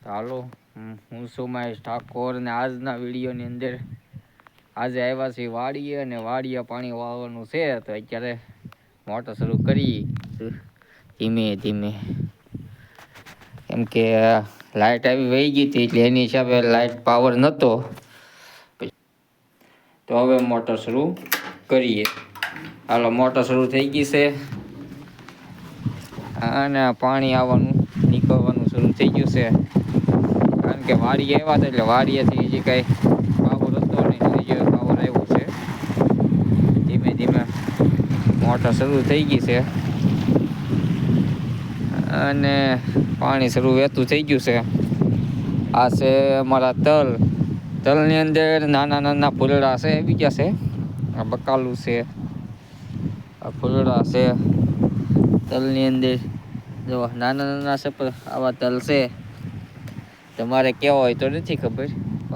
હાલો, હું છું મહેશ ઠાકોર અને આજના વિડીયોની અંદર આજે આવ્યા છીએ વાડીએ અને વાડીએ પાણી વાળવાનું છે. તો અત્યારે મોટર શરૂ કરી ધીમે ધીમે, કેમ કે લાઇટ આવી વહી ગઈ હતી એટલે એની હિસાબે લાઇટ પાવર નહોતો. તો હવે મોટર શરૂ કરીએ. હાલો, મોટર શરૂ થઈ ગઈ છે અને પાણી આવવાનું નીકળવાનું શરૂ થઈ ગયું છે. કારણ કે વાડીએ આવ્યા હતા એટલે વાડીએથી હજી કઈ પાવર હતો નહીં, હજી પાવર આવ્યો છે. ધીમે ધીમે મોટર શરૂ થઈ ગઈ છે અને પાણી શરૂ વહેતું થઈ ગયું છે. આ છે અમારા તલની અંદર નાના નાના ફૂલડા છે, આવી ગયા છે. આ બકાલું છે, આ ફૂલડા છે. તલની અંદર જો નાના નાના છે પણ આવા તલ છે. તમારે કેવા હોય તો નથી ખબર,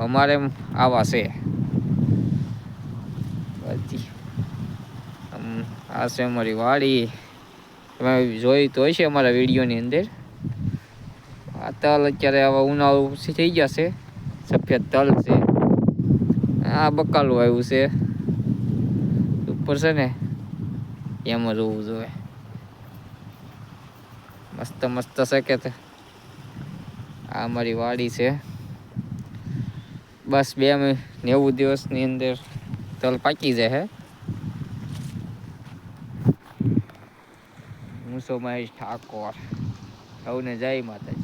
અમારે આવા છે. આ છે અમારી વાડી. તમે જોઈ તો હશે અમારા વિડીયોની અંદર. આ તલ અત્યારે આવા ઉનાળુ થઈ ગયા છે, સફેદ તલ છે. આ બકાલું આવ્યું છે ઉપર છે ને, એમ જ હોવું જોઈએ. મસ્ત મસ્ત છે કે આ અમારી વાડી છે. બસ 90 દિવસની અંદર તલ પાકી જાય. હું છું મહેશ ઠાકોર. સૌને જય માતાજી.